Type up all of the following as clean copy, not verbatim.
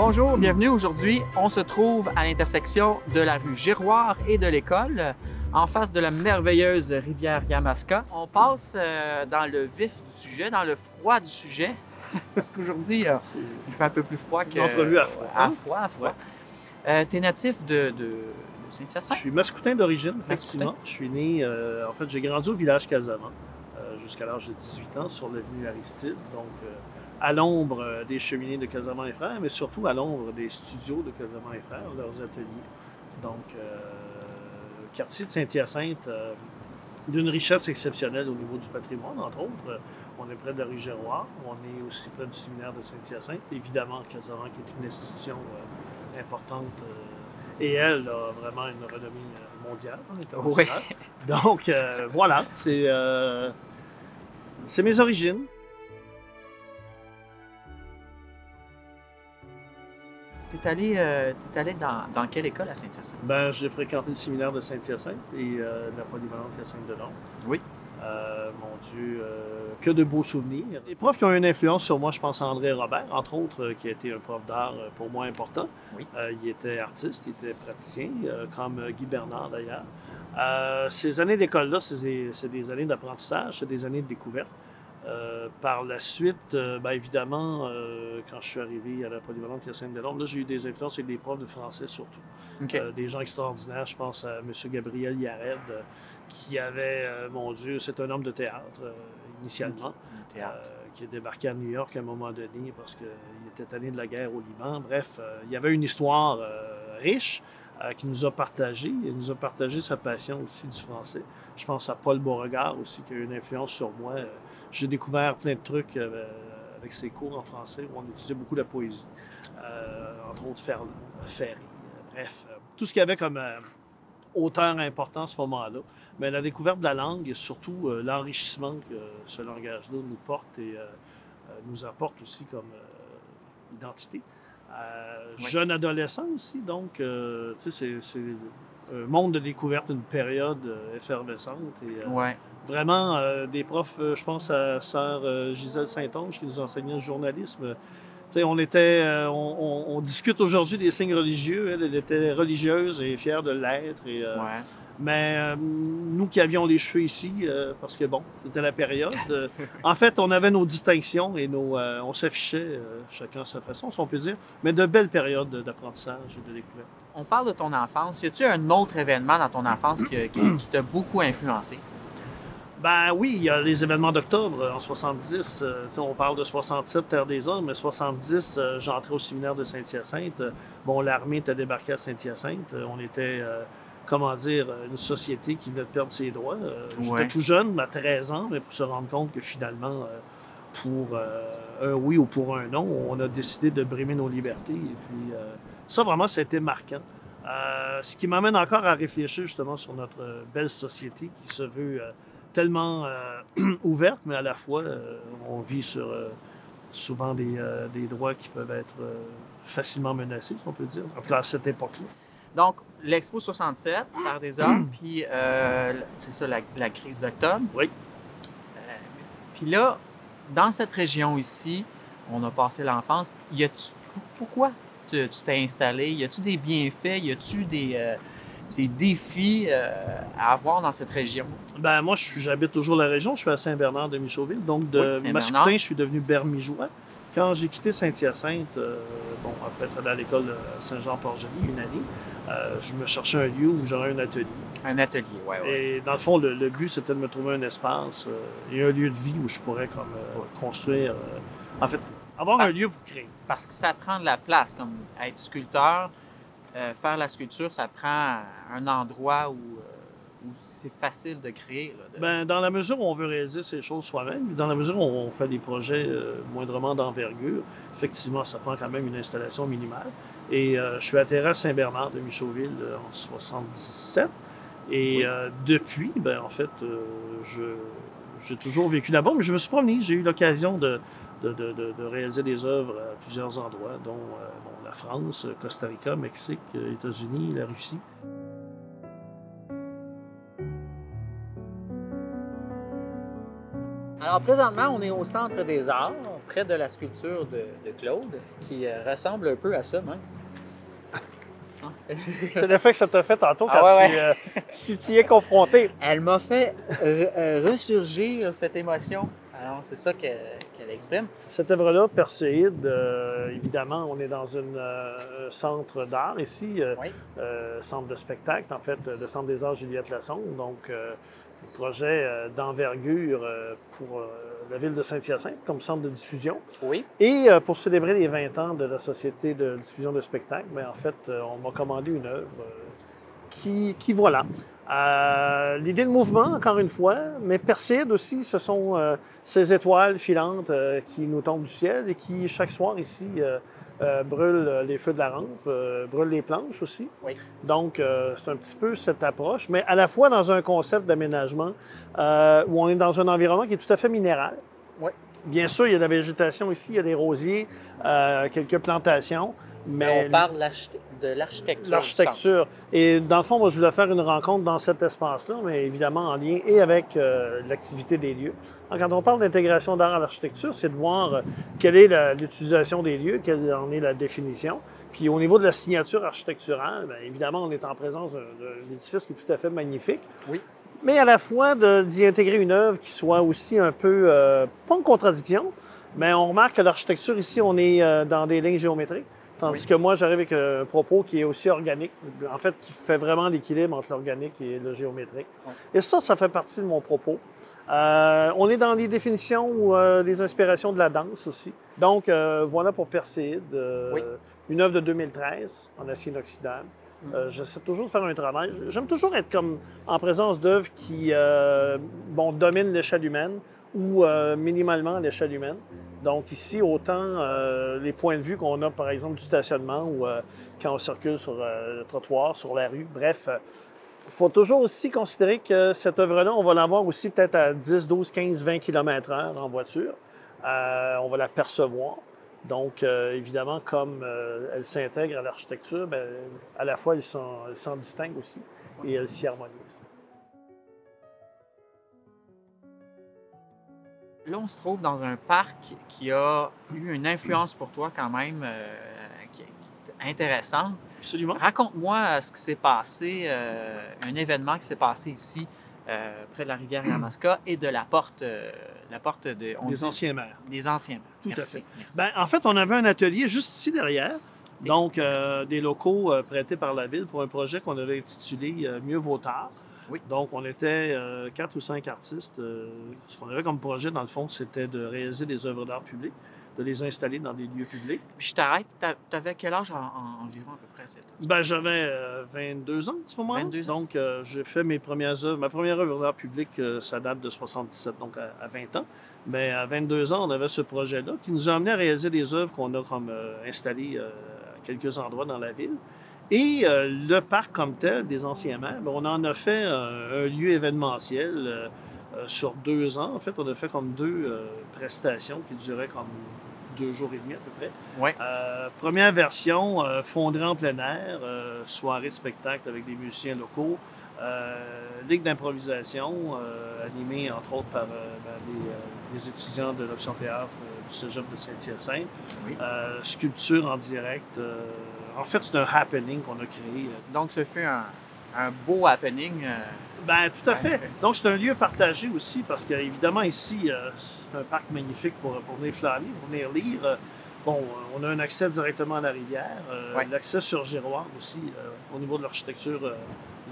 Bonjour, bienvenue. Aujourd'hui, on se trouve à l'intersection de la rue Giroir et de l'école, en face de la merveilleuse rivière Yamaska. On passe dans le vif du sujet, dans le froid du sujet, parce qu'aujourd'hui, il fait un peu plus froid que... Une entrevue à froid. À froid. Ouais. Tu es natif de Saint-Hyacinthe? Je suis mascoutin d'origine, Mascoutin. effectivement. Je suis né, en fait, j'ai grandi au village Casamance jusqu'à l'âge de 18 ans sur l'avenue Aristide, donc à l'ombre des cheminées de Casamance et Frères, mais surtout à l'ombre des studios de Casamance et Frères, leurs ateliers. Donc, quartier de Saint-Hyacinthe, d'une richesse exceptionnelle au niveau du patrimoine, entre autres. On est près de la rue Giroir, on est aussi près du séminaire de Saint-Hyacinthe, évidemment Casamance qui est une institution importante. Et elle a vraiment une renommée mondiale, internationale. Oui. Donc, voilà, c'est mes origines. T'es allé dans quelle école à Saint-Hyacinthe? Ben, j'ai fréquenté le séminaire de Saint-Hyacinthe et la polyvalente Hyacinthe-Delorme. Oui. Mon Dieu, que de beaux souvenirs. Les profs qui ont eu une influence sur moi, je pense à André Robert, entre autres, qui a été un prof d'art pour moi important. Oui. Il était artiste, il était praticien, comme Guy Bernard d'ailleurs. Ces années d'école-là, c'est des années d'apprentissage, c'est des années de découverte. Par la suite, ben évidemment, quand je suis arrivé à la polyvalente Hyacinthe-Delorme, là, j'ai eu des influences avec des profs de français surtout. Okay. Des gens extraordinaires. Je pense à M. Gabriel Yared, qui avait, mon Dieu, c'est un homme de théâtre, initialement, qui est débarqué à New York à un moment donné parce qu'il était tanné de la guerre au Liban. Bref, il y avait une histoire riche qui nous a partagé. Il nous a partagé sa passion aussi du français. Je pense à Paul Beauregard aussi, qui a eu une influence sur moi. J'ai découvert plein de trucs avec ses cours en français où on utilisait beaucoup la poésie, entre autres Ferry. Bref, tout ce qu'il y avait comme auteur important à ce moment-là. Mais la découverte de la langue et surtout l'enrichissement que ce langage-là nous porte et nous apporte aussi comme identité. Oui. Jeune adolescent aussi, donc tu sais, c'est un monde de découverte, une période effervescente. Et, ouais. Vraiment, des profs, je pense à sœur Gisèle Saint-Onge qui nous enseignait le journalisme. On discute aujourd'hui des signes religieux. Elle était religieuse et fière de l'être. Ouais. Mais nous qui avions les cheveux ici, parce que bon, c'était la période, en fait, on avait nos distinctions et on s'affichait chacun à sa façon, si on peut dire, mais de belles périodes d'apprentissage et de découverte. On parle de ton enfance. Y a-t-il un autre événement dans ton enfance qui t'a beaucoup influencé? Ben oui, il y a les événements d'octobre en 70. On parle de 67, Terre des Hommes, mais 70, j'entrais au séminaire de Saint-Hyacinthe. Bon, l'armée était débarquée à Saint-Hyacinthe. On était, comment dire, une société qui venait de perdre ses droits. J'étais tout jeune, à 13 ans, mais pour se rendre compte que finalement, pour un oui ou pour un non, on a décidé de brimer nos libertés. Et puis, ça, vraiment, ça a été marquant. Ce qui m'amène encore à réfléchir justement sur notre belle société qui se veut tellement ouverte, mais à la fois, on vit sur souvent des droits qui peuvent être facilement menacés, si on peut dire, en tout cas à cette époque-là. Donc, l'Expo 67, Terre des Hommes, puis c'est ça, la crise d'octobre. Oui. Puis là, dans cette région ici, on a passé l'enfance. Pourquoi tu t'es installé? Y a-tu des bienfaits? Y a-tu des défis à avoir dans cette région? Ben moi, j'habite toujours la région. Je suis à Saint-Bernard-de-Michauville. Donc, de Mascoutin, je suis devenu Bermigeois. Quand j'ai quitté Saint-Hyacinthe, après être allé à l'école de Saint-Jean-Port-Joli une année, je me cherchais un lieu où j'aurais un atelier. Un atelier, oui. Et dans le fond, le but, c'était de me trouver un espace et un lieu de vie où je pourrais construire. En fait, avoir un lieu pour créer. Parce que ça prend de la place, comme être sculpteur. Faire la sculpture, ça prend un endroit où c'est facile de créer. Là, Ben, dans la mesure où on veut réaliser ces choses soi-même, dans la mesure où on fait des projets moindrement d'envergure, effectivement, ça prend quand même une installation minimale. Et je suis atterri à Saint-Bernard-de-Michauville en 77. Et depuis, ben, en fait, j'ai toujours vécu là-bas, mais je me suis promené. J'ai eu l'occasion de réaliser des œuvres à plusieurs endroits, dont la France, Costa Rica, Mexique, États-Unis, la Russie. Alors présentement, on est au Centre des Arts. près de la sculpture de Claude, qui ressemble un peu à ça même. C'est l'effet que ça t'a fait tantôt quand Ah ouais, tu t'y es confronté. Elle m'a fait ressurgir cette émotion. Alors, c'est ça qu'elle exprime. Cette œuvre-là, Perséide, évidemment, on est dans un centre d'art ici, Oui, centre de spectacle, en fait, le Centre des arts Juliette Lassonde. Donc, un projet d'envergure pour la ville de Saint-Hyacinthe comme centre de diffusion. oui, Et pour célébrer les 20 ans de la Société de diffusion de spectacle, bien, en fait, on m'a commandé une œuvre qui voilà. L'idée de mouvement, encore une fois, mais Perséide aussi, ce sont ces étoiles filantes qui nous tombent du ciel et qui, chaque soir ici, brûlent les feux de la rampe, brûlent les planches aussi. oui. Donc, c'est un petit peu cette approche, mais à la fois dans un concept d'aménagement où on est dans un environnement qui est tout à fait minéral. Oui. Bien sûr, il y a de la végétation ici, il y a des rosiers, quelques plantations, mais On parle de l'architecture. l'architecture. Et dans le fond, moi, je voulais faire une rencontre dans cet espace-là, mais évidemment en lien et avec l'activité des lieux. Donc, quand on parle d'intégration d'art à l'architecture, c'est de voir quelle est l'utilisation des lieux, quelle en est la définition. Puis au niveau de la signature architecturale, bien, évidemment, on est en présence d'un édifice qui est tout à fait magnifique. Oui. Mais à la fois d'y intégrer une œuvre qui soit aussi un peu, pas en contradiction, mais on remarque que l'architecture ici, on est dans des lignes géométriques. Tandis que moi, j'arrive avec un propos qui est aussi organique, en fait, qui fait vraiment l'équilibre entre l'organique et le géométrique. Ouais. Et ça fait partie de mon propos. On est dans des définitions ou des inspirations de la danse aussi. Donc, voilà pour Perséide, Oui. une œuvre de 2013 en acier inoxydable. J'essaie toujours de faire un travail. J'aime toujours être comme en présence d'œuvres qui dominent l'échelle humaine ou minimalement l'échelle humaine. Donc ici, autant les points de vue qu'on a, par exemple, du stationnement ou quand on circule sur le trottoir, sur la rue. Bref, il faut toujours aussi considérer que cette œuvre-là, on va l'avoir aussi peut-être à 10, 12, 15, 20 km/h en voiture. On va la percevoir. Donc, évidemment, comme elle s'intègre à l'architecture, bien, à la fois, elle s'en distingue aussi et elle s'y harmonise. Là, on se trouve dans un parc qui a eu une influence pour toi quand même qui est intéressante. Absolument. Raconte-moi ce qui s'est passé, un événement qui s'est passé ici, près de la rivière Yamaska et de la porte Des anciens maires. Des anciens maires. Tout Merci. à fait. Merci. Bien, en fait, on avait un atelier juste ici derrière. Donc, des locaux prêtés par la ville pour un projet qu'on avait intitulé Mieux vaut tard. Oui. Donc, on était 4 ou 5 artistes. Ce qu'on avait comme projet, dans le fond, c'était de réaliser des œuvres d'art public, de les installer dans des lieux publics. Puis je t'arrête, t'avais quel âge environ à peu près? Ben, j'avais 22 ans à ce moment-là. 22 ans. Donc, j'ai fait mes premières œuvres. Ma première œuvre d'art public, ça date de 77, donc à 20 ans. Mais à 22 ans, on avait ce projet-là qui nous a amené à réaliser des œuvres qu'on a comme installées à quelques endroits dans la ville. Et le parc comme tel, des anciens maires, ben, on en a fait un lieu événementiel sur 2 ans. En fait, on a fait comme 2 prestations qui duraient comme 2 jours et demi à peu près. Ouais. Première version, fonderie en plein air, soirée de spectacle avec des musiciens locaux, ligue d'improvisation animée entre autres par les étudiants de l'option théâtre du Cégep de Saint-Hyacinthe. Oui. Sculpture en direct. En fait, c'est un happening qu'on a créé. Donc, ce fut un beau happening. Ben, tout à fait. Donc, c'est un lieu partagé aussi parce qu'évidemment, ici, c'est un parc magnifique pour venir flâner, pour venir lire. Bon, on a un accès directement à la rivière, Ouais. l'accès sur Giroir aussi, au niveau de l'architecture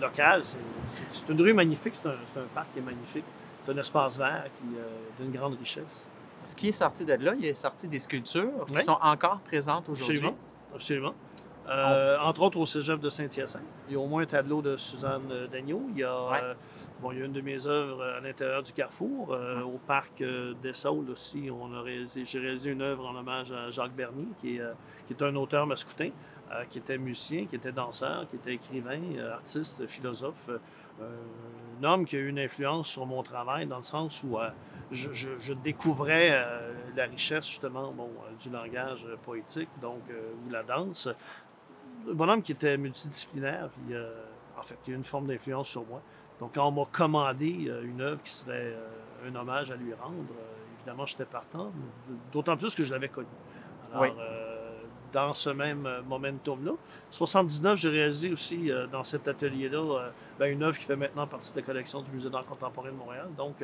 locale. C'est une rue magnifique, c'est un parc qui est magnifique. C'est un espace vert qui d'une grande richesse. Ce qui est sorti de là, il est sorti des sculptures qui Oui. sont encore présentes aujourd'hui. Absolument. Absolument. Entre autres au Cégep de Saint-Hyacinthe. Il y a au moins un tableau de Suzanne Dagneau. Il y a, Ouais. il y a une de mes œuvres à l'intérieur du Carrefour. Au parc d'Essaules aussi, j'ai réalisé une œuvre en hommage à Jacques Bernier, qui est un auteur mascoutin, qui était musicien, qui était danseur, qui était écrivain, artiste, philosophe. Un homme qui a eu une influence sur mon travail dans le sens où je découvrais la richesse justement du langage poétique, donc ou la danse. Un bonhomme qui était multidisciplinaire, puis en fait, qui a eu une forme d'influence sur moi. Donc, quand on m'a commandé une œuvre qui serait un hommage à lui rendre, évidemment, j'étais partant, d'autant plus que je l'avais connu. Alors, Oui. Dans ce même momentum-là. 79, j'ai réalisé aussi dans cet atelier-là une œuvre qui fait maintenant partie de la collection du Musée d'art contemporain de Montréal. Donc,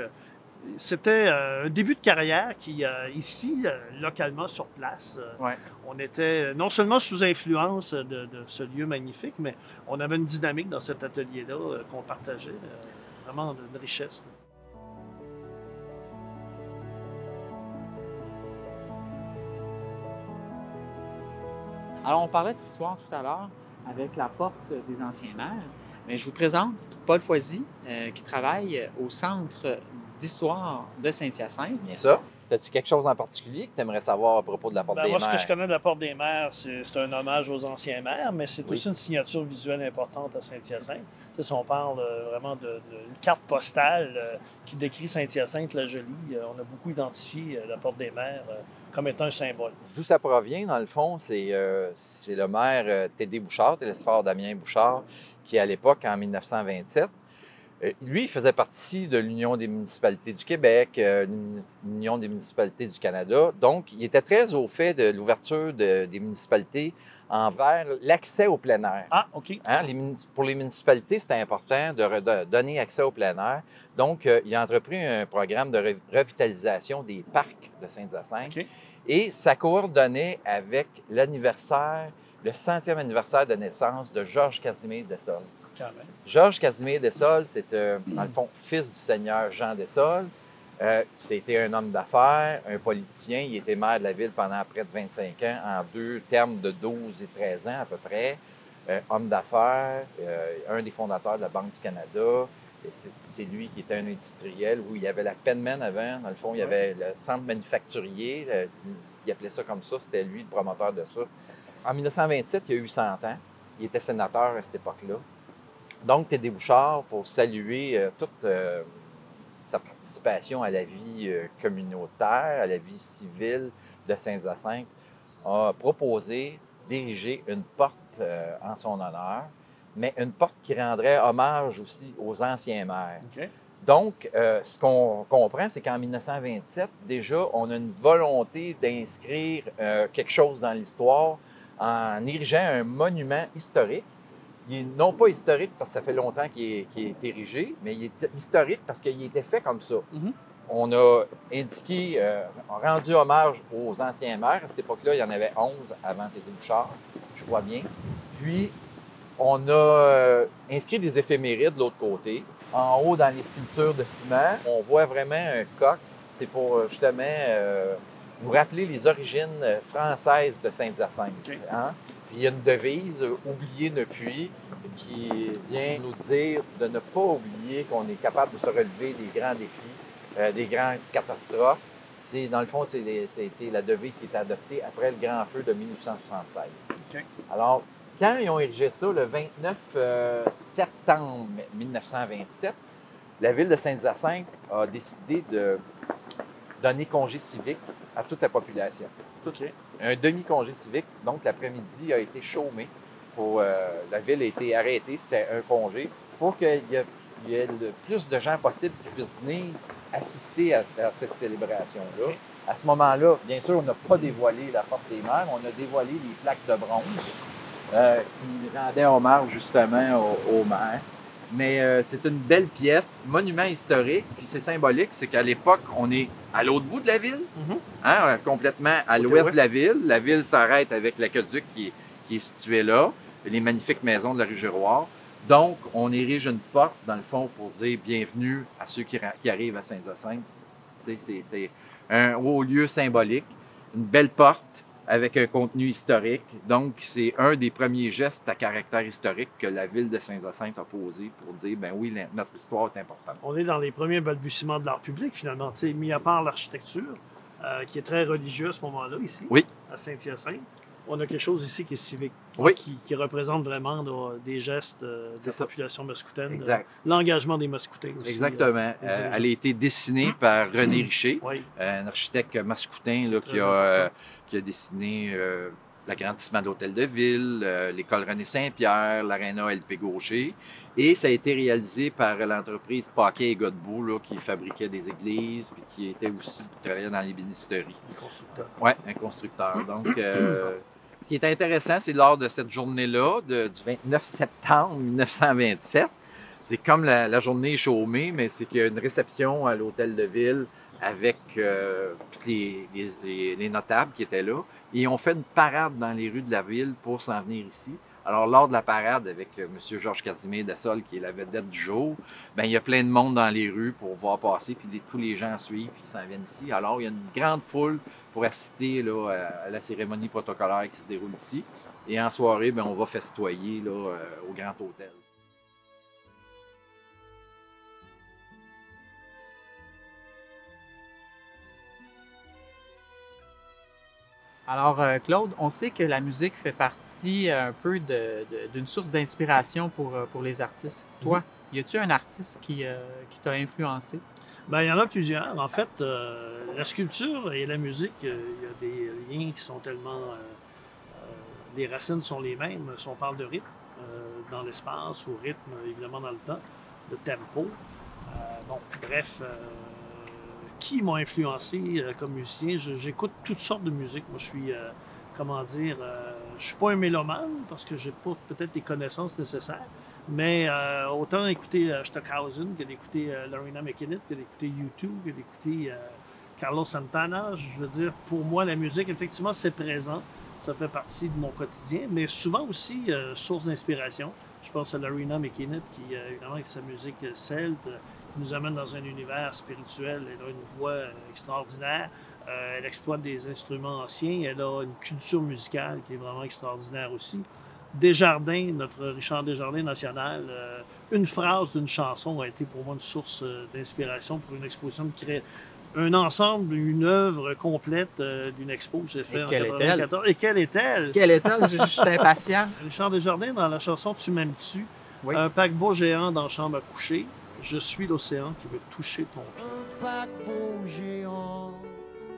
c'était un début de carrière qui, ici, localement, sur place, Ouais. on était non seulement sous influence de ce lieu magnifique, mais on avait une dynamique dans cet atelier-là qu'on partageait, vraiment de richesse. Alors, on parlait d'histoire tout à l'heure avec la porte des anciens maires, mais je vous présente Paul Foisy, qui travaille au Centre d'histoire de Saint-Hyacinthe. Bien ça. As-tu quelque chose en particulier que tu aimerais savoir à propos de la porte des Moi, ce que mers? je connais de la Porte des Mers, c'est un hommage aux anciens maires, mais c'est Oui. aussi une signature visuelle importante à Saint-Hyacinthe. Tu sais, si on parle vraiment d'une carte postale qui décrit Saint-Hyacinthe la jolie, on a beaucoup identifié la Porte des Mers comme étant un symbole. D'où ça provient, dans le fond, c'est le maire Tédé Bouchard, Télésphore Damien Bouchard, qui, à l'époque, en 1927, lui, il faisait partie de l'Union des municipalités du Québec, l'Union des municipalités du Canada. Donc, il était très au fait de l'ouverture des municipalités envers l'accès au plein air. Ah, OK. Hein, pour les municipalités, c'était important de donner accès au plein air. Donc, il a entrepris un programme de revitalisation des parcs de Saint-Hyacinthe. OK. Et ça coordonnait avec l'anniversaire, le 100e anniversaire de naissance de Georges Casimir Dessolles. Quand même. Georges Casimir Dessolles, c'est, dans le fond, fils du seigneur Jean Dessolles. C'était un homme d'affaires, un politicien. Il était maire de la ville pendant près de 25 ans, en deux termes de 12 et 13 ans à peu près. Homme d'affaires, un des fondateurs de la Banque du Canada. C'est lui qui était un industriel où il y avait la Penman avant. Dans le fond, il y avait le centre manufacturier. Il appelait ça comme ça. C'était lui le promoteur de ça. En 1927, il a eu 100 ans. Il était sénateur à cette époque-là. Donc, Tédé Bouchard, pour saluer toute sa participation à la vie communautaire, à la vie civile de Saint-Hyacinthe, a proposé d'ériger une porte en son honneur, mais une porte qui rendrait hommage aussi aux anciens maires. OK. Donc, ce qu'on comprend, c'est qu'en 1927, déjà, on a une volonté d'inscrire quelque chose dans l'histoire en érigeant un monument historique. Il est non pas historique parce que ça fait longtemps qu'il est érigé, mais il est historique parce qu'il était fait comme ça. Mhm. On a indiqué, rendu hommage aux anciens maires. À cette époque-là, il y en avait 11 avant Tédé Bouchard, je crois bien. Puis, on a inscrit des éphémérides de l'autre côté. En haut, dans les sculptures de ciment, on voit vraiment un coq. C'est pour justement nous rappeler les origines françaises de Saint-Hyacinthe. OK. Hein? Puis il y a une devise, oublier ne puis, qui vient nous dire de ne pas oublier qu'on est capable de se relever des grands défis, des grandes catastrophes. Dans le fond, c'était la devise qui a été adoptée après le grand feu de 1976. OK. Alors, quand ils ont érigé ça, le 29 septembre 1927, la ville de Saint-Hyacinthe a décidé de donner congé civique à toute la population. OK. Un demi-congé civique, donc l'après-midi a été chômé. La ville a été arrêtée, c'était un congé, pour qu'il y ait le plus de gens possible qui puissent venir assister à cette célébration-là. OK. À ce moment-là, bien sûr, on n'a pas dévoilé la porte des mers, on a dévoilé les plaques de bronze qui rendaient hommage justement aux maires. Mais c'est une belle pièce, monument historique, puis c'est symbolique, c'est qu'à l'époque, on est à l'autre bout de la ville, Mhm. hein, complètement à Côté l'ouest ouest. de la ville. La ville s'arrête avec l'aqueduc qui est situé là, les magnifiques maisons de la rue Giroir. Donc, on érige une porte, dans le fond, pour dire bienvenue à ceux qui arrivent à Saint-Hyacinthe. Tu sais, c'est un haut lieu symbolique, une belle porte avec un contenu historique. Donc, c'est un des premiers gestes à caractère historique que la ville de Saint-Hyacinthe a posé pour dire, ben oui, notre histoire est importante. On est dans les premiers balbutiements de l'art public, finalement. Tu sais, mis à part l'architecture, qui est très religieuse à ce moment-là, ici, Oui. à Saint-Hyacinthe, on a quelque chose ici qui est civique, Oui. qui représente vraiment là, des gestes de C'est la ça. population mascoutaine, Exact. l'engagement des mascoutins aussi. Exactement. les dirigeants. Elle a été dessinée par René Richer, Oui, un architecte mascoutin là, Très important. qui a dessiné l'agrandissement de l'hôtel de ville, l'école René-Saint-Pierre, l'aréna LP Gaucher. Et ça a été réalisé par l'entreprise Paquet et Godbout, là, qui fabriquait des églises, puis qui était aussi travaillait dans l'ébénisterie. Un constructeur. Oui, un constructeur. Donc, ce qui est intéressant, c'est lors de cette journée-là, du 29 septembre 1927, c'est comme la journée chômée, mais c'est qu'il y a une réception à l'hôtel de ville avec tous les notables qui étaient là. Et on fait une parade dans les rues de la ville pour s'en venir ici. Alors, lors de la parade avec M. Georges Casimir Dessol, qui est la vedette du jour, bien, il y a plein de monde dans les rues pour voir passer, puis tous les gens suivent, puis s'en viennent ici. Alors, il y a une grande foule pour assister là, à la cérémonie protocolaire qui se déroule ici. Et en soirée, bien, on va festoyer là, au Grand Hôtel. Alors, Claude, on sait que la musique fait partie un peu d'une source d'inspiration pour les artistes. Toi, y a-tu un artiste qui t'a influencé? Bien, il y en a plusieurs. En fait, la sculpture et la musique, il y a des liens qui sont tellement... les racines sont les mêmes. Si on parle de rythme dans l'espace ou rythme, évidemment, dans le temps, de tempo. Bon, bref... qui m'ont influencé comme musicien. J'écoute toutes sortes de musique. Moi, je suis, je suis pas un mélomane parce que j'ai pas peut-être les connaissances nécessaires, mais autant écouter Stockhausen que d'écouter Loreena McKennitt, que d'écouter U2, que d'écouter Carlos Santana. Je veux dire, pour moi, la musique, effectivement, c'est présent. Ça fait partie de mon quotidien, mais souvent aussi source d'inspiration. Je pense à Loreena McKennitt qui, évidemment, avec sa musique celte, qui nous amène dans un univers spirituel. Elle a une voix extraordinaire. Elle exploite des instruments anciens. Elle a une culture musicale qui est vraiment extraordinaire aussi. Desjardins, notre Richard Desjardins national, une phrase d'une chanson a été pour moi une source d'inspiration pour une exposition qui crée un ensemble, une œuvre complète d'une expo que j'ai faite en 1994. Et quelle est-elle? Quelle est-elle? Je suis impatient. Richard Desjardins, dans la chanson Tu m'aimes-tu, Oui. Un paquebot géant dans la chambre à coucher. Je suis l'océan qui veut toucher ton pied. Un paquebot géant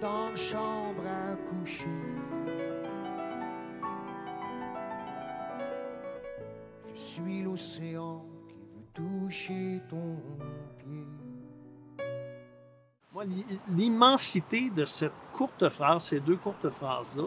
dans la chambre à coucher. Je suis l'océan qui veut toucher ton pied. Moi, l'immensité de cette courte phrase, ces deux courtes phrases-là,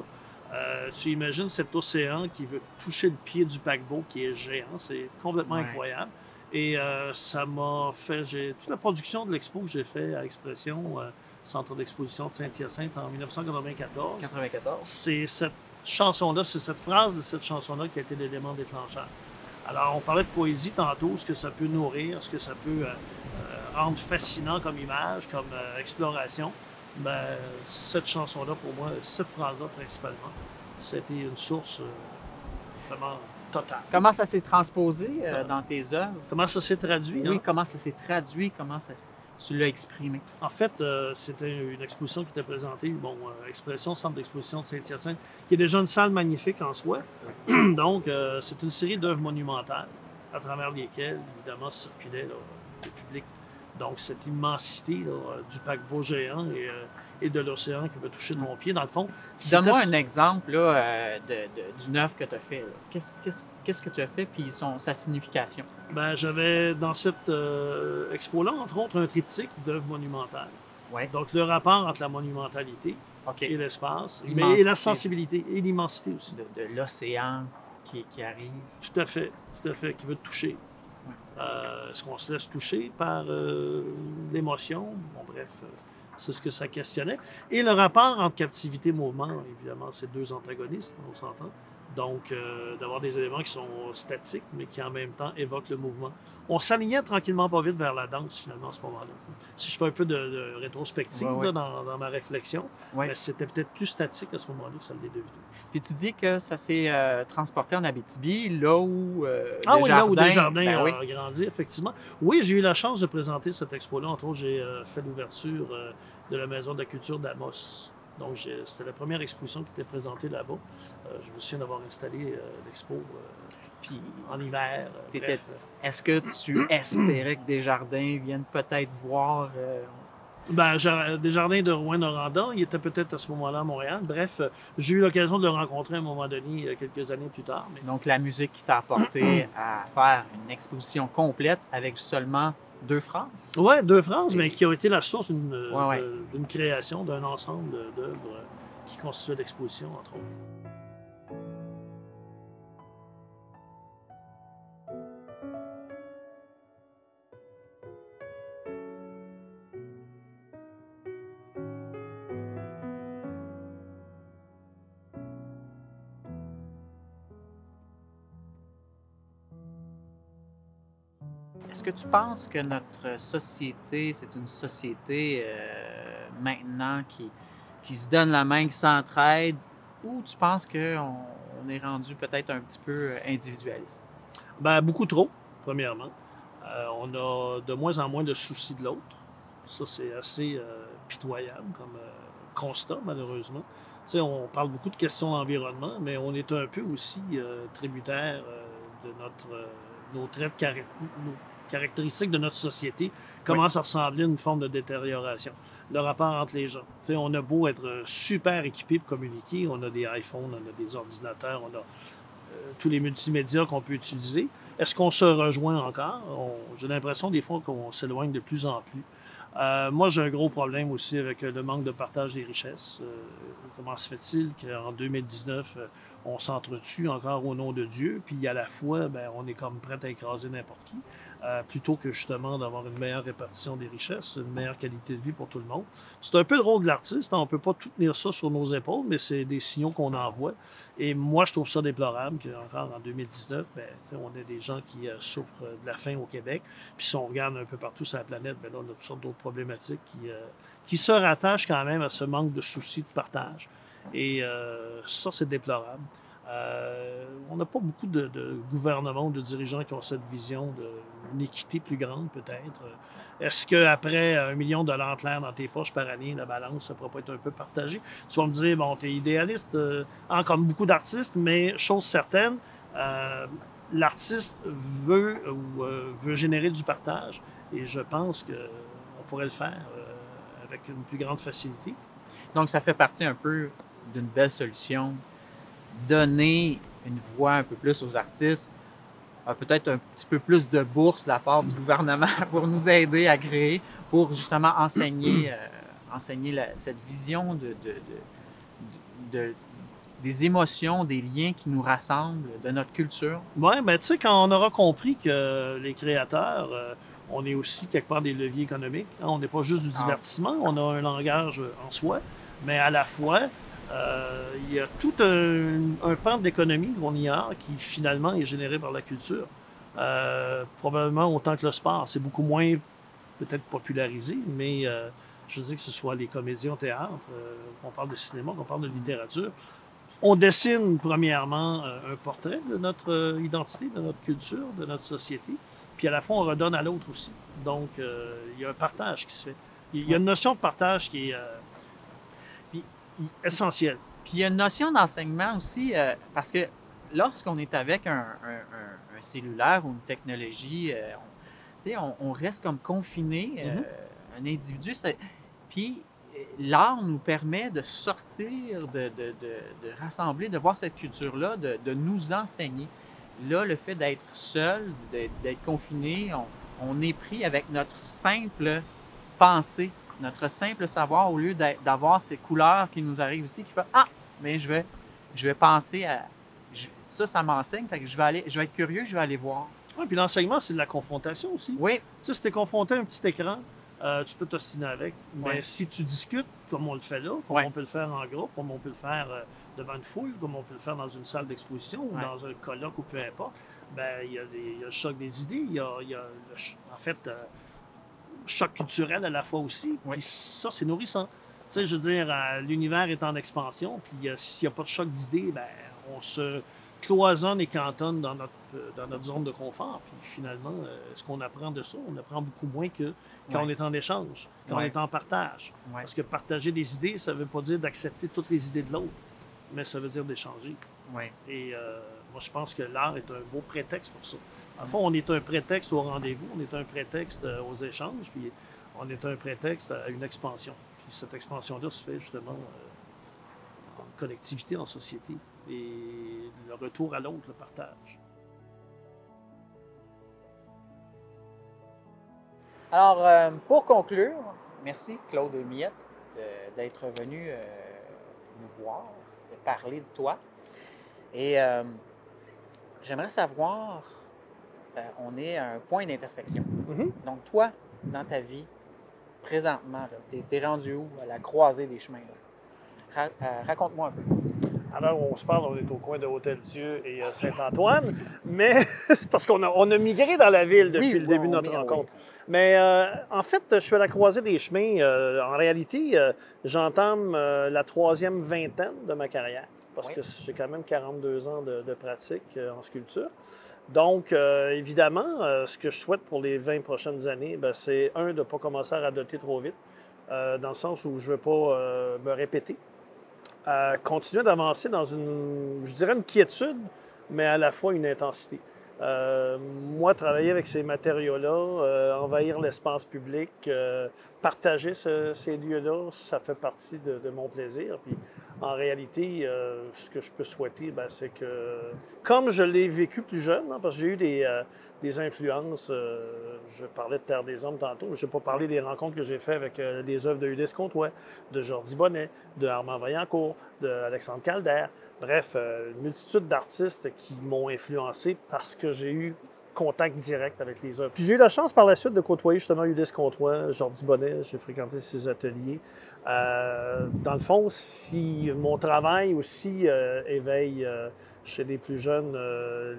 tu imagines cet océan qui veut toucher le pied du paquebot qui est géant, c'est complètement incroyable. Et ça m'a fait, toute la production de l'expo que j'ai fait à Expression, Centre d'exposition de Saint-Hyacinthe en 1994. 94. C'est cette chanson-là, c'est cette phrase de cette chanson-là qui a été l'élément déclencheur. Alors, on parlait de poésie tantôt, ce que ça peut nourrir, ce que ça peut rendre fascinant comme image, comme exploration. Ben, cette chanson-là, pour moi, cette phrase-là principalement, c'était une source vraiment totale. Comment ça s'est transposé dans tes œuvres? Comment ça s'est traduit? Oui, hein? comment ça s'est traduit? Comment tu l'as exprimé? En fait, c'était une exposition qui était présentée, bon, Expression, Centre d'exposition de Saint-Hyacinthe, qui est déjà une salle magnifique en soi. Donc, c'est une série d'œuvres monumentales à travers lesquelles, évidemment, circulait là, le public. Donc, cette immensité là, du paquebot géant et de l'océan qui va toucher ton pied, dans le fond. Donne-moi un exemple là, d'une œuvre que tu as fait. Qu'est-ce que tu as fait, puis sa signification? Ben, j'avais dans cette expo-là, entre autres, un triptyque d'œuvres monumentales. Ouais. Donc, le rapport entre la monumentalité OK. et l'espace, L'immensité. et la sensibilité et l'immensité aussi. De l'océan qui arrive. Tout à fait, qui veut te toucher. Est-ce qu'on se laisse toucher par l'émotion? Bon, bref, c'est ce que ça questionnait. Et le rapport entre captivité et mouvement, évidemment, c'est deux antagonistes, on s'entend. Donc, d'avoir des éléments qui sont statiques, mais qui en même temps évoquent le mouvement. On s'alignait tranquillement pas vite vers la danse, finalement, à ce moment-là. Si je fais un peu de rétrospective là, dans ma réflexion, mais c'était peut-être plus statique à ce moment-là que ça l'est devenu. Puis tu dis que ça s'est transporté en Abitibi, là où là où Desjardins ben a grandi, effectivement. Oui, j'ai eu la chance de présenter cette expo-là. Entre autres, j'ai fait l'ouverture de la Maison de la culture d'Amos. Donc, c'était la première exposition qui était présentée là-bas. Je me souviens d'avoir installé l'expo puis en hiver. Est-ce que tu espérais que Desjardins viennent peut-être voir Ben, Desjardins de Rouyn-Noranda, il était peut-être à ce moment-là à Montréal. Bref, j'ai eu l'occasion de le rencontrer à un moment donné, quelques années plus tard. Mais... Donc, la musique qui t'a apporté à faire une exposition complète avec seulement 2 phrases? Oui, 2 phrases, mais qui ont été la source d'une création, d'un ensemble d'œuvres qui constituaient l'exposition, entre autres. Est-ce que tu penses que notre société, c'est une société maintenant qui se donne la main, qui s'entraide, ou tu penses qu'on est rendu peut-être un petit peu individualiste? Ben, beaucoup trop, premièrement. On a de moins en moins de soucis de l'autre. Ça, c'est assez pitoyable comme constat, malheureusement. Tu sais, on parle beaucoup de questions d'environnement, mais on est un peu aussi tributaire de nos traits nos caractéristiques de notre société commencent à ressembler à une forme de détérioration. Le rapport entre les gens. Tu sais, on a beau être super équipé pour communiquer, on a des iPhones, on a des ordinateurs, on a tous les multimédias qu'on peut utiliser. Est-ce qu'on se rejoint encore? J'ai l'impression des fois qu'on s'éloigne de plus en plus. Moi, j'ai un gros problème aussi avec le manque de partage des richesses. Comment se fait-il qu'en 2019, on s'entretue encore au nom de Dieu, puis à la fois, ben, on est comme prêt à écraser n'importe qui, plutôt que justement d'avoir une meilleure répartition des richesses, une meilleure qualité de vie pour tout le monde. C'est un peu le rôle de l'artiste, hein. On ne peut pas tout tenir ça sur nos épaules, mais c'est des signaux qu'on envoie. Et moi, je trouve ça déplorable qu'encore en 2019, ben, on a des gens qui souffrent de la faim au Québec. Puis si on regarde un peu partout sur la planète, ben là, on a toutes sortes d'autres problématiques qui se rattachent quand même à ce manque de souci de partage. Et ça, c'est déplorable. On n'a pas beaucoup de gouvernements ou de dirigeants qui ont cette vision d'une équité plus grande, peut-être. Est-ce qu'après $1 million clair dans tes poches par année, la balance, ça ne pourrait pas être un peu partagé? Tu vas me dire, bon, tu es idéaliste, comme beaucoup d'artistes, mais chose certaine, l'artiste veut générer du partage et je pense qu'on pourrait le faire avec une plus grande facilité. Donc, ça fait partie un peu d'une belle solution. Donner une voix un peu plus aux artistes, peut-être un petit peu plus de bourse de la part du gouvernement pour nous aider à créer, pour justement enseigner cette vision des émotions, des liens qui nous rassemblent, de notre culture. Oui, mais tu sais, quand on aura compris que les créateurs, on est aussi quelque part des leviers économiques, hein, on n'est pas juste du divertissement, on a un langage en soi, mais à la fois, il y a tout un pan d'économie qu'on ignore qui finalement est généré par la culture. Probablement autant que le sport. C'est beaucoup moins peut-être popularisé, mais je veux dire que ce soit les comédiens au théâtre, qu'on parle de cinéma, qu'on parle de littérature. On dessine premièrement un portrait de notre identité, de notre culture, de notre société, puis à la fois on redonne à l'autre aussi. Donc il y a un partage qui se fait. Il y a une notion de partage qui est essentielle. Puis il y a une notion d'enseignement aussi, parce que lorsqu'on est avec un cellulaire ou une technologie, on reste comme confiné, un individu. Puis l'art nous permet de sortir, de rassembler, de voir cette culture-là, de nous enseigner. Là, le fait d'être seul, d'être confiné, on est pris avec notre simple pensée, notre simple savoir, au lieu d'avoir ces couleurs qui nous arrivent ici, qui fait « Ah, mais je vais penser à... Ça m'enseigne, fait que je vais être curieux, je vais aller voir. » Oui, puis l'enseignement, c'est de la confrontation aussi. Oui. Tu sais, si tu es confronté à un petit écran, tu peux t'ostiner avec. Mais si tu discutes, comme on le fait là, comme on peut le faire en groupe, comme on peut le faire devant une foule, comme on peut le faire dans une salle d'exposition ou dans un colloque ou peu importe, ben il y a le choc des idées, il y a en fait, choc culturel à la fois aussi. Puis ça, c'est nourrissant. Tu sais, je veux dire, l'univers est en expansion, puis s'il n'y a pas de choc d'idées, ben on se cloisonne et cantonne dans notre zone de confort. Puis finalement, ce qu'on apprend de ça, on apprend beaucoup moins que quand on est en échange, quand on est en partage. Parce que partager des idées, ça ne veut pas dire d'accepter toutes les idées de l'autre, mais ça veut dire d'échanger. Et moi, je pense que l'art est un beau prétexte pour ça. En fond, on est un prétexte au rendez-vous, on est un prétexte aux échanges, puis on est un prétexte à une expansion. Puis cette expansion-là se fait justement en collectivité, en société. Et le retour à l'autre, le partage. Alors, pour conclure, merci Claude Miette d'être venu nous voir, de parler de toi. Et j'aimerais savoir, on est à un point d'intersection. Donc toi, dans ta vie, présentement, tu es rendu où, à la croisée des chemins? Raconte-moi un peu. Alors, on se parle, on est au coin de Hôtel-Dieu et Saint-Antoine, mais parce qu'on a migré dans la ville depuis le début de notre rencontre. Oui. Mais en fait, je suis à la croisée des chemins. En réalité, j'entame la 3e vingtaine de ma carrière, parce que j'ai quand même 42 ans de pratique en sculpture. Donc, évidemment, ce que je souhaite pour les 20 prochaines années, c'est, de ne pas commencer à radoter trop vite, dans le sens où je ne veux pas me répéter. Continuer d'avancer dans je dirais une quiétude, mais à la fois une intensité. Moi, travailler avec ces matériaux-là, envahir l'espace public, partager ces lieux-là, ça fait partie de mon plaisir. Puis, en réalité, ce que je peux souhaiter, c'est que, comme je l'ai vécu plus jeune, parce que j'ai eu des influences, je parlais de Terre des Hommes tantôt, mais je n'ai pas parlé des rencontres que j'ai faites avec des œuvres de Ulysse Comtois, de Jordi Bonnet, de Armand Vaillancourt, d'Alexandre Calder. Bref, une multitude d'artistes qui m'ont influencé parce que j'ai eu contact direct avec les œuvres. Puis j'ai eu la chance par la suite de côtoyer justement Ulysse Comtois, Jordi Bonnet, j'ai fréquenté ses ateliers. Dans le fond, si mon travail aussi éveille chez les plus jeunes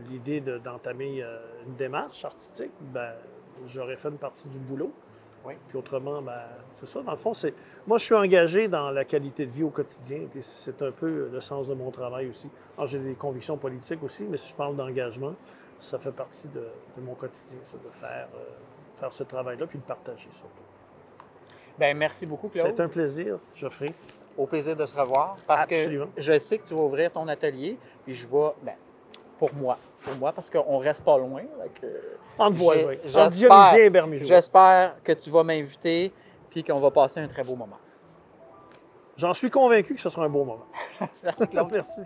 l'idée d'entamer une démarche artistique, j'aurais fait une partie du boulot. Oui. Puis autrement, c'est ça. Dans le fond, moi, je suis engagé dans la qualité de vie au quotidien, puis c'est un peu le sens de mon travail aussi. Alors, j'ai des convictions politiques aussi, mais si je parle d'engagement, ça fait partie de mon quotidien, ça, de faire ce travail-là, puis de le partager surtout. Bien, merci beaucoup, Claude. C'est un plaisir, Geoffrey. Au plaisir de se revoir, parce Absolument. Que je sais que tu vas ouvrir ton atelier, puis je vais, pour moi, parce qu'on reste pas loin. Entre voisins, entre Dionysien et Bermujot. J'espère que tu vas m'inviter, puis qu'on va passer un très beau moment. J'en suis convaincu que ce sera un beau moment. Merci, Claude. Merci.